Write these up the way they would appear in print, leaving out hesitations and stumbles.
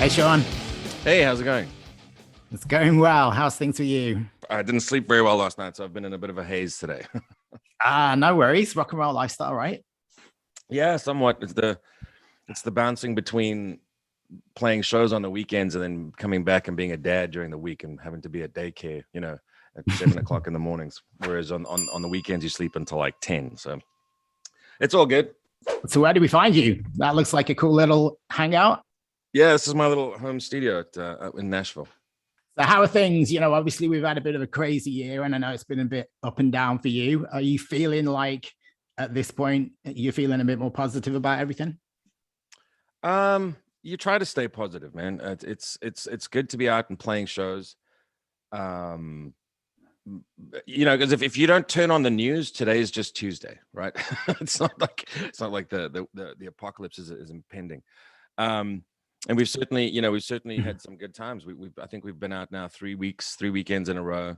Hey, Shaun. Hey, how's it going? It's going well. How's things for you? I didn't sleep very well last night, so I've been in a bit of a haze today. No worries. Rock and roll lifestyle, right? Yeah, somewhat. It's the bouncing between playing shows on the weekends and then coming back and being a dad during the week and having to be at daycare, at 7 o'clock in the mornings. Whereas on the weekends you sleep until like 10. So it's all good. So where do we find you? That looks like a cool little hangout. Yeah, this is my little home studio in Nashville. So how are things? Obviously we've had a bit of a crazy year and I know it's been a bit up and down for you. Are you feeling like at this point you're feeling a bit more positive about everything? You try to stay positive, man. It's good to be out and playing shows. Because if you don't turn on the news, today is just Tuesday, right? it's not like the apocalypse is impending. And we've certainly had some good times. I think we've been out now 3 weekends in a row,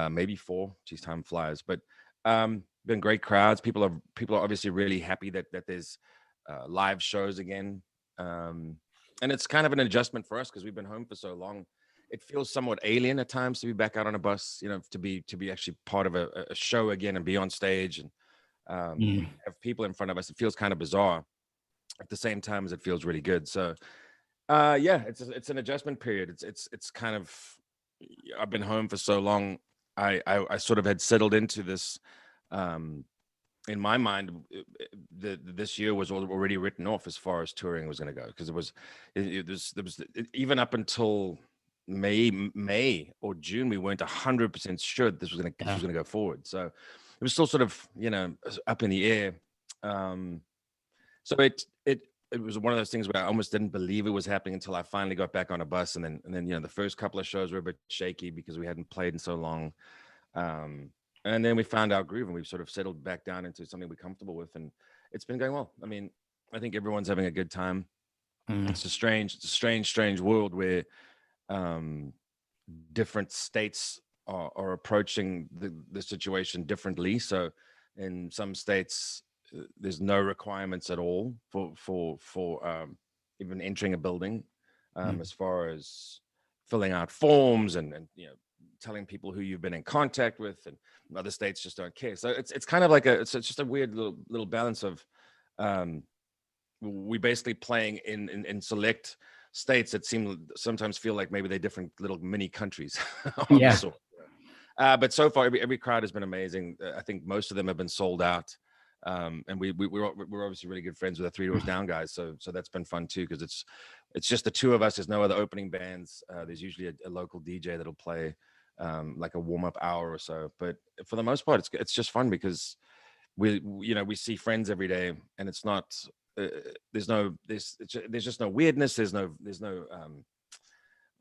maybe 4. Geez, time flies. But been great crowds. People are obviously really happy that there's live shows again. And it's kind of an adjustment for us because we've been home for so long. It feels somewhat alien at times to be back out on a bus, to be actually part of a show again and be on stage and have people in front of us. It feels kind of bizarre at the same time as it feels really good. So it's an adjustment period. It's kind of, I've been home for so long. I sort of had settled into this. In my mind, this year was already written off as far as touring was going to go, because there was even up until May or June, we weren't 100% sure that this was going to go forward. So it was still sort of up in the air. So it was one of those things where I almost didn't believe it was happening until I finally got back on a bus, and then the first couple of shows were a bit shaky because we hadn't played in so long. And then we found our groove and we've sort of settled back down into something we're comfortable with, and it's been going well. I mean, I think everyone's having a good time. It's a strange world where different states are approaching the situation differently. So in some states, there's no requirements at all for even entering a building, as far as filling out forms and telling people who you've been in contact with, and other states just don't care. So it's kind of like it's just a weird little balance of we basically playing in select states that sometimes feel like maybe they're different little mini countries. Yeah. But so far every crowd has been amazing. I think most of them have been sold out. And we're obviously really good friends with the Three Doors Down guys, so that's been fun too, because it's just the two of us. There's no other opening bands. There's usually a local DJ that'll play like a warm-up hour or so, but for the most part it's just fun because we see friends every day, and it's not there's just no weirdness. There's no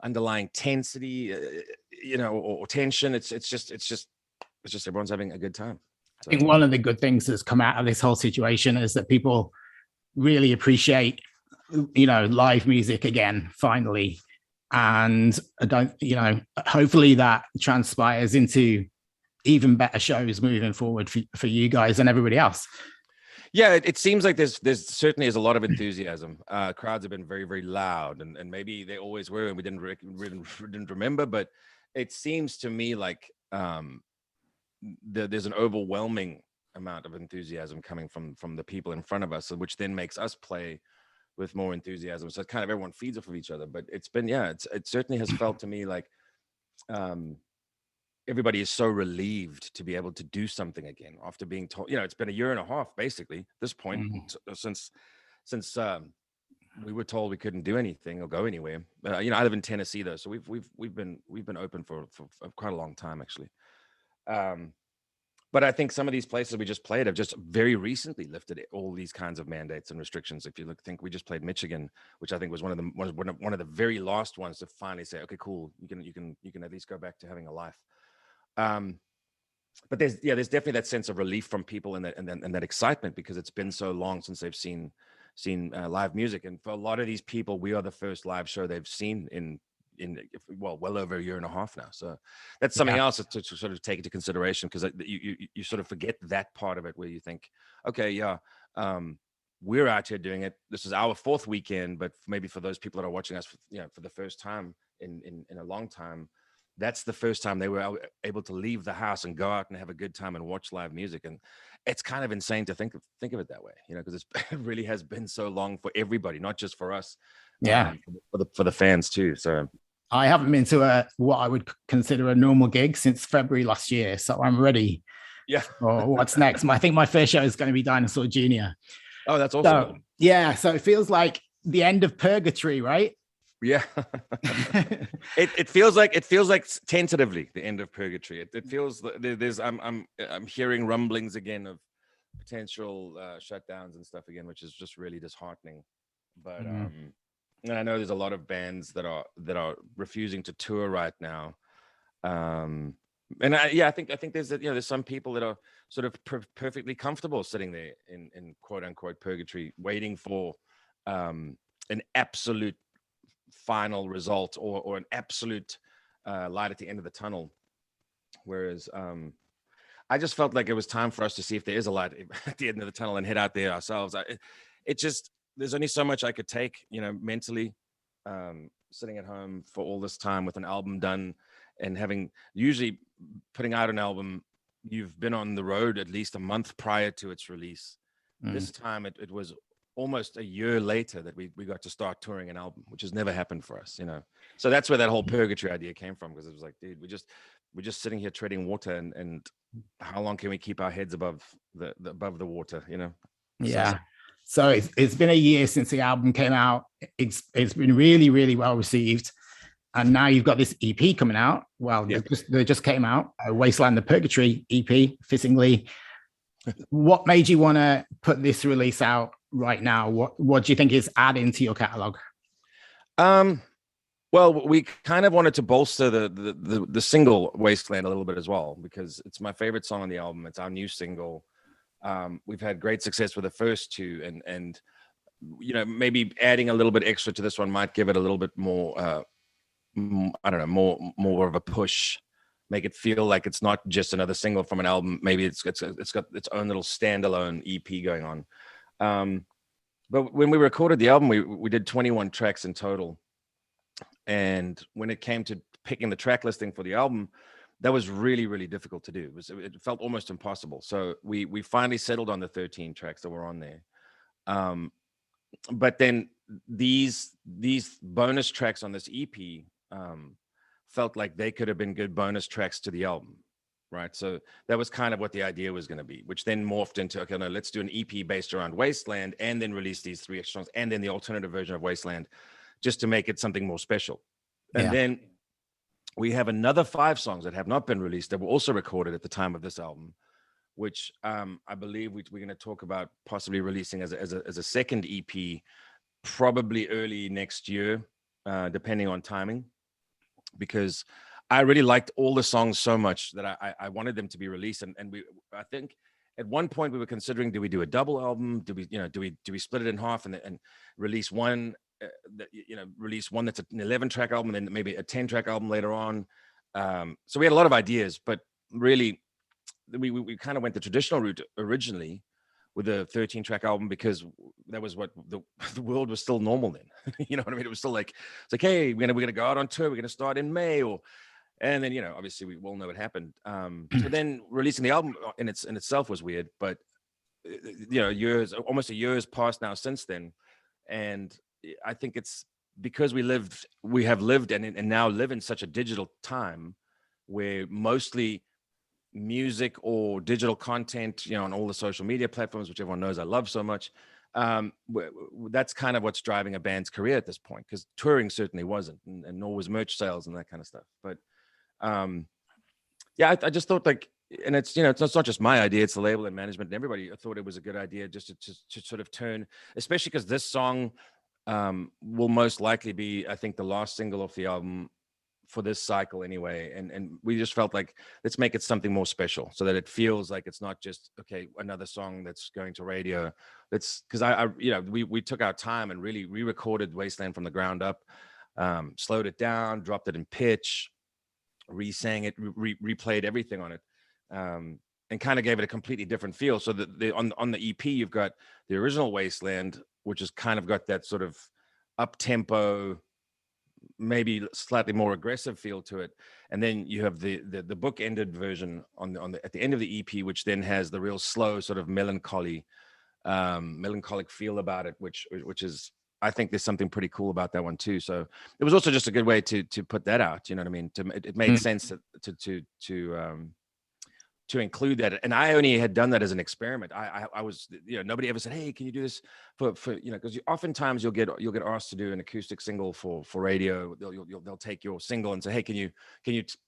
underlying tensity, or tension. It's just everyone's having a good time. I think one of the good things that's come out of this whole situation is that people really appreciate, live music again, finally. And hopefully that transpires into even better shows moving forward for you guys and everybody else. Yeah, it seems like there's certainly is a lot of enthusiasm. Crowds have been very, very loud, and maybe they always were, and we didn't remember, but it seems to me like there's an overwhelming amount of enthusiasm coming from the people in front of us, which then makes us play with more enthusiasm. So kind of everyone feeds off of each other. But it's been, it certainly has felt to me like everybody is so relieved to be able to do something again after being told, it's been a year and a half basically at this point, since we were told we couldn't do anything or go anywhere. I live in Tennessee though, so we've been open for quite a long time actually. But I think some of these places we just played have just very recently lifted all these kinds of mandates and restrictions. If you think we just played Michigan, which I think was one of the very last ones to finally say, okay, cool, you can at least go back to having a life. But there's definitely that sense of relief from people and that excitement, because it's been so long since they've seen live music, and for a lot of these people, we are the first live show they've seen in well over a year and a half now. So that's something else to sort of take into consideration, because you sort of forget that part of it where you think, okay, we're out here doing it. This is our fourth weekend, but maybe for those people that are watching us, for the first time in a long time, that's the first time they were able to leave the house and go out and have a good time and watch live music. And it's kind of insane to think of it that way, because it really has been so long for everybody, not just for us, Yeah. For the fans too. So I haven't been to what I would consider a normal gig since February last year, so I'm ready. Yeah. For what's next? I think my first show is going to be Dinosaur Jr. Oh, that's awesome. So, yeah, so it feels like the end of Purgatory, right? Yeah. it feels like tentatively the end of Purgatory. It feels there's I'm hearing rumblings again of potential shutdowns and stuff again, which is just really disheartening. But and I know there's a lot of bands that are refusing to tour right now. And I think there's some people that are sort of perfectly comfortable sitting there in quote unquote purgatory, waiting for an absolute final result or an absolute light at the end of the tunnel. Whereas I just felt like it was time for us to see if there is a light at the end of the tunnel and head out there ourselves. There's only so much I could take, mentally, sitting at home for all this time with an album done and usually putting out an album, you've been on the road at least a month prior to its release. This time it was almost a year later that we got to start touring an album, which has never happened for us, So that's where that whole Purgatory idea came from, because it was like, dude, we're just sitting here treading water, and how long can we keep our heads above the water, Yeah. So it's been a year since the album came out. It's been really, really well received. And now you've got this EP coming out. Well, yeah. they just came out, Wasteland, the Purgatory EP, fittingly. What made you want to put this release out right now? What do you think is adding to your catalog? Well, we kind of wanted to bolster the single Wasteland a little bit as well, because it's my favorite song on the album. It's our new single. We've had great success with the first two, and maybe adding a little bit extra to this one might give it a little bit more I don't know, more of a push, make it feel like it's not just another single from an album. Maybe it's got its own little standalone EP going on. But when we recorded the album, we did 21 tracks in total. And when it came to picking the track listing for the album, that was really, really difficult to do. It felt almost impossible. So we finally settled on the 13 tracks that were on there. But then these bonus tracks on this EP felt like they could have been good bonus tracks to the album, right? So that was kind of what the idea was going to be, which then morphed into, okay, no, let's do an EP based around Wasteland and then release these 3 extra songs and then the alternative version of Wasteland, just to make it something more special. And then we have another 5 songs that have not been released that were also recorded at the time of this album, which I believe we're going to talk about possibly releasing as a second EP, probably early next year, depending on timing, because I really liked all the songs so much that I wanted them to be released. And I think at one point we were considering, do we do a double album? Do we split it in half and release one? Release one that's an 11-track album, and then maybe a 10-track album later on. So we had a lot of ideas, but really we kind of went the traditional route originally with a 13-track album, because that was what the world was still normal then. You know what I mean? It was still like, it's like, hey, we're gonna go out on tour, we're gonna start in May, and then obviously we all know what happened. So then releasing the album in itself was weird, but almost a year has passed now since then, and I think it's because we have lived and now live in such a digital time where mostly music or digital content, on all the social media platforms, which everyone knows I love so much. That's kind of what's driving a band's career at this point, because touring certainly wasn't, and nor was merch sales and that kind of stuff. But I just thought, like, and it's not just my idea, it's the label and management and everybody thought it was a good idea just to sort of turn, especially because this song will most likely be, I think, the last single off the album for this cycle anyway, and we just felt like, let's make it something more special so that it feels like it's not just, okay, another song that's going to radio. Let's, because we took our time and really re-recorded Wasteland from the ground up, slowed it down, dropped it in pitch, re-sang it, replayed everything on it, kind of gave it a completely different feel. So that on the EP, you've got the original Wasteland, which has kind of got that sort of up tempo, maybe slightly more aggressive feel to it, and then you have the book-ended version at the end of the EP, which then has the real slow sort of melancholic feel about it, which is, I think there's something pretty cool about that one too. So it was also just a good way to put that out. You know what I mean? It made sense to include that. And I only had done that as an experiment. I was, nobody ever said, hey, can you do this for because oftentimes you'll get asked to do an acoustic single for radio. They'll take your single and say, hey, can you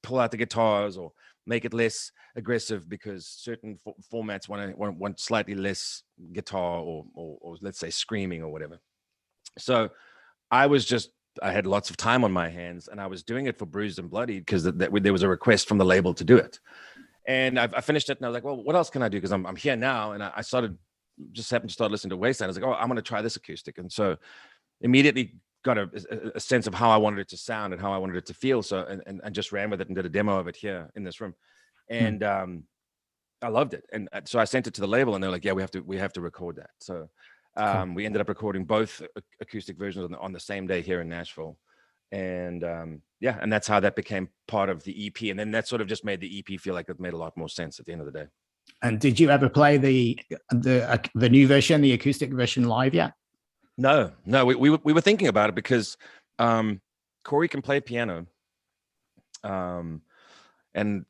pull out the guitars or make it less aggressive, because certain formats want slightly less guitar or let's say screaming or whatever. So I had lots of time on my hands, and I was doing it for Bruised and Bloodied because there was a request from the label to do it. And I finished it, and I was like, well, what else can I do? Because I'm here now. And I happened to start listening to Wasteland. I was like, oh, I'm going to try this acoustic. And so immediately got a sense of how I wanted it to sound and how I wanted it to feel. So, and just ran with it and did a demo of it here in this room. And I loved it. And so I sent it to the label, and they're like, yeah, we have to record that. So we ended up recording both acoustic versions on the same day here in Nashville. And and that's how that became part of the EP. And then that sort of just made the EP feel like it made a lot more sense at the end of the day. And did you ever play the new version, the acoustic version, live yet? No, we were thinking about it because Corey can play piano. And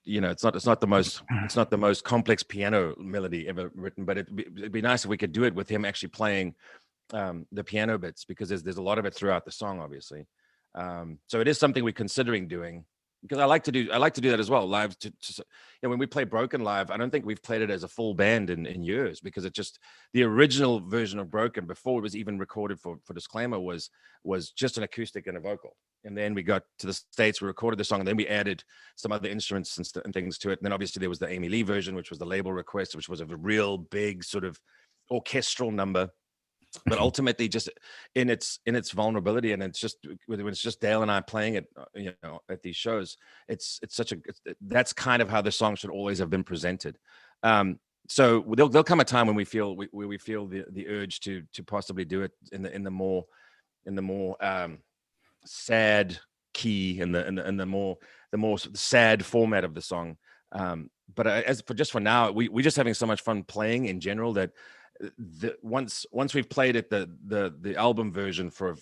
it's not the most complex piano melody ever written, but it'd be nice if we could do it with him actually playing the piano bits, because there's a lot of it throughout the song, obviously. So it is something we're considering doing, because I like to do that as well live. When we play Broken live, I don't think we've played it as a full band in years, because the original version of Broken, before it was even recorded for Disclaimer, was just an acoustic and a vocal. And then we got to the States, we recorded the song, and then we added some other instruments and things to it. And then obviously there was the Amy Lee version, which was the label request, which was a real big sort of orchestral number. But ultimately, just in its vulnerability, and when it's just Dale and I playing it, at these shows, that's kind of how the song should always have been presented. So there'll come a time when we feel the urge to possibly do it in the more sad key and the more sad format of the song. But for now, we're just having so much fun playing in general that. Once we've played it, the album version for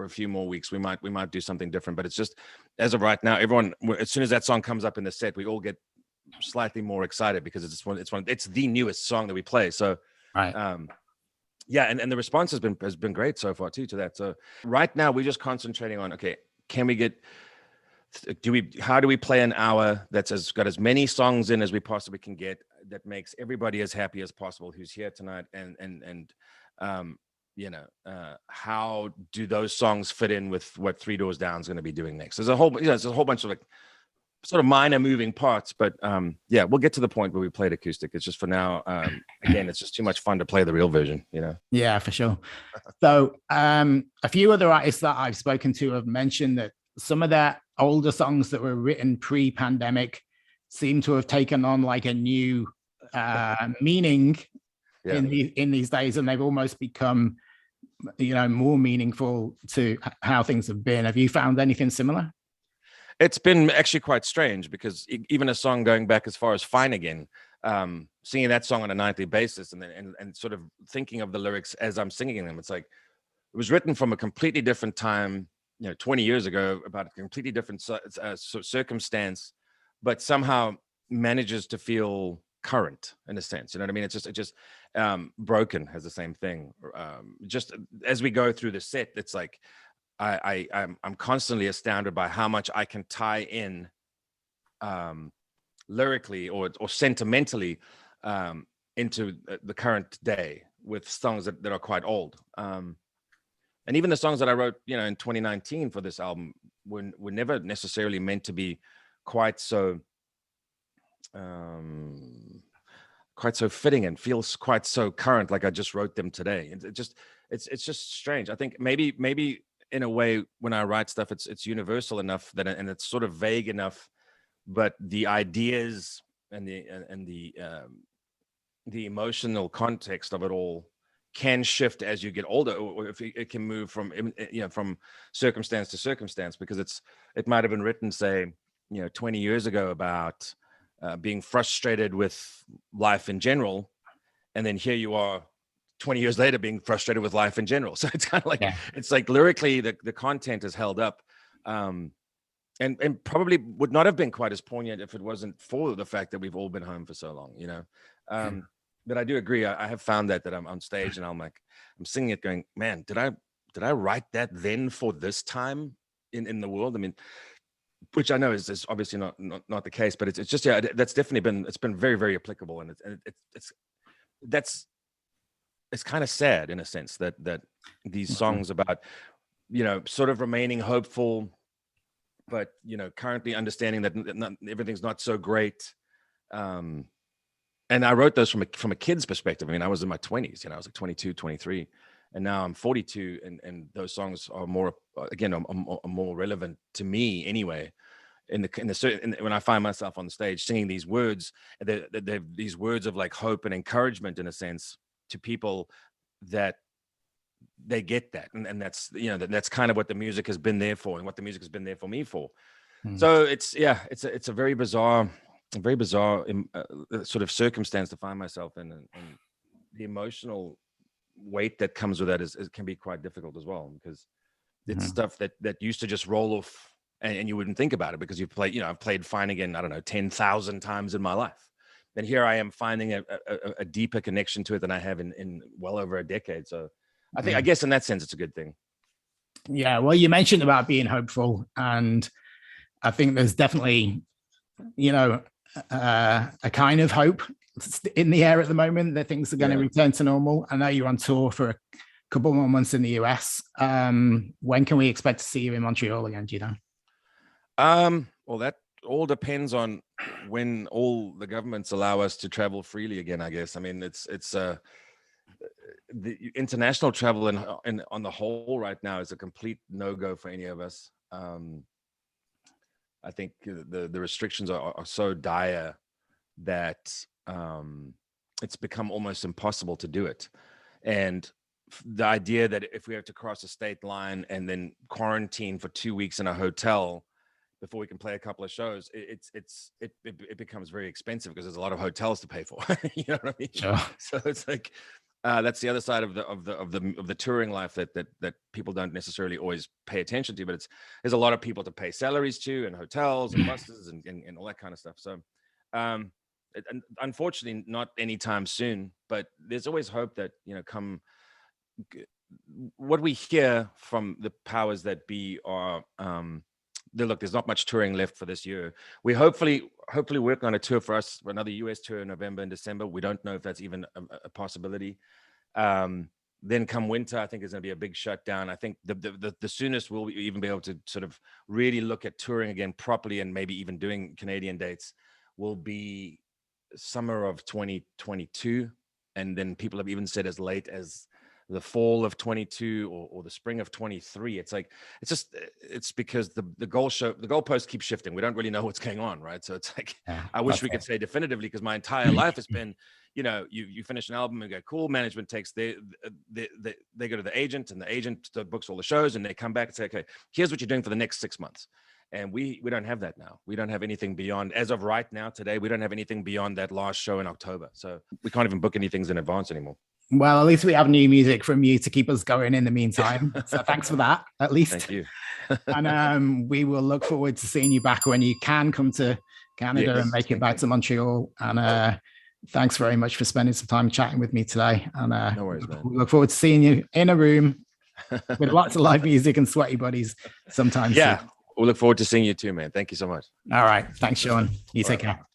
a few more weeks, we might do something different. But it's just, as of right now, everyone, as soon as that song comes up in the set, we all get slightly more excited, because it's the newest song that we play. So right. And the response has been great so far too to that. So right now we're just concentrating on, okay, can we get how do we play an hour that's got as many songs in as we possibly can get, that makes everybody as happy as possible who's here tonight, and how do those songs fit in with what Three Doors Down is going to be doing next? There's a whole bunch of like sort of minor moving parts, but we'll get to the point where we played acoustic. It's just for now, again, it's just too much fun to play the real version, Yeah, for sure. So a few other artists that I've spoken to have mentioned that some of their older songs that were written pre-pandemic seem to have taken on like a new meaning in these days, and they've almost become more meaningful to how things have been. Have you found anything similar? It's been actually quite strange, because even a song going back as far as Fine Again, singing that song on a nightly basis, and sort of thinking of the lyrics as I'm singing them, it's like it was written from a completely different time, 20 years ago, about a completely different circumstance, but somehow manages to feel current in a sense. You know what I mean? It's just Broken has the same thing. Just as we go through the set, it's like I'm constantly astounded by how much I can tie in lyrically or sentimentally into the current day with songs that are quite old. And even the songs that I wrote, in 2019 for this album were never necessarily meant to be quite so fitting and feels quite so current, like I just wrote them today. It's just strange. I think maybe in a way, when I write stuff, it's universal enough and it's sort of vague enough, but the ideas the emotional context of it all can shift as you get older, or if it can move from from circumstance to circumstance, because it might have been written, say, 20 years ago about being frustrated with life in general, and then here you are 20 years later being frustrated with life in general. So it's kind of like, it's like lyrically the content is held up, and probably would not have been quite as poignant if it wasn't for the fact that we've all been home for so long, but I do agree. I have found that I'm on stage and I'm singing it going, man, did I write that then for this time in the world? I mean, which I know is obviously not the case, but it's just, that's definitely been very, very applicable. And it's kind of sad in a sense that these songs about, sort of remaining hopeful, but, currently understanding that everything's not so great. And I wrote those from a kid's perspective. I mean, I was in my 20s, I was like 22, 23, and now I'm 42, and those songs are more, again, are more relevant to me anyway. When I find myself on the stage singing these words, they're these words of like hope and encouragement in a sense to people that they get that, and that's that's kind of what the music has been there for, and what the music has been there for me for. So it's a very bizarre sort of circumstance to find myself in, and the emotional weight that comes with that can be quite difficult as well, because it's stuff that used to just roll off and you wouldn't think about it because you've played, I've played Fine Again, I don't know, 10,000 times in my life. And here I am finding a deeper connection to it than I have in well over a decade. So I guess in that sense, it's a good thing. Yeah. Well, you mentioned about being hopeful, and I think there's definitely, a kind of hope in the air at the moment that things are going to return to normal. I know you're on tour for a couple more months in the US. When can we expect to see you in Montreal again, do you know? Well, that all depends on when all the governments allow us to travel freely again, I guess. I mean, it's the international travel and on the whole right now is a complete no-go for any of us. I think the restrictions are so dire that it's become almost impossible to do it. And the idea that if we have to cross a state line and then quarantine for 2 weeks in a hotel before we can play a couple of shows, it becomes very expensive because there's a lot of hotels to pay for. You know what I mean? Sure. So it's like that's the other side of the touring life that people don't necessarily always pay attention to. But there's a lot of people to pay salaries to, and hotels and buses and all that kind of stuff. So unfortunately, not anytime soon. But there's always hope that come what we hear from the powers that be are. Look, there's not much touring left for this year. We hopefully work on a tour for us, for another US tour in November and December. We don't know if that's even a possibility. Then come winter, I think there's going to be a big shutdown. I think the soonest we'll even be able to sort of really look at touring again properly, and maybe even doing Canadian dates, will be summer of 2022. And then people have even said as late as the fall of 22 or the spring of 23. It's because the goalposts keep shifting. We don't really know what's going on, right? So it's like, I wish we could say definitively, because my entire life has been, you finish an album and go, cool, management takes they go to the agent, and the agent books all the shows, and they come back and say, okay, here's what you're doing for the next 6 months. And we don't have that now. We don't have anything beyond, as of right now today, we don't have anything beyond that last show in October. So we can't even book any things in advance anymore. Well, at least we have new music from you to keep us going in the meantime. So thanks for that, at least. Thank you. And we will look forward to seeing you back when you can come to Canada and make it back to Montreal. And thanks very much for spending some time chatting with me today. And no worries, man. We look forward to seeing you in a room with lots of live music and sweaty buddies sometime soon. We'll look forward to seeing you too, man. Thank you so much. All right. Thanks, Shaun. You take care.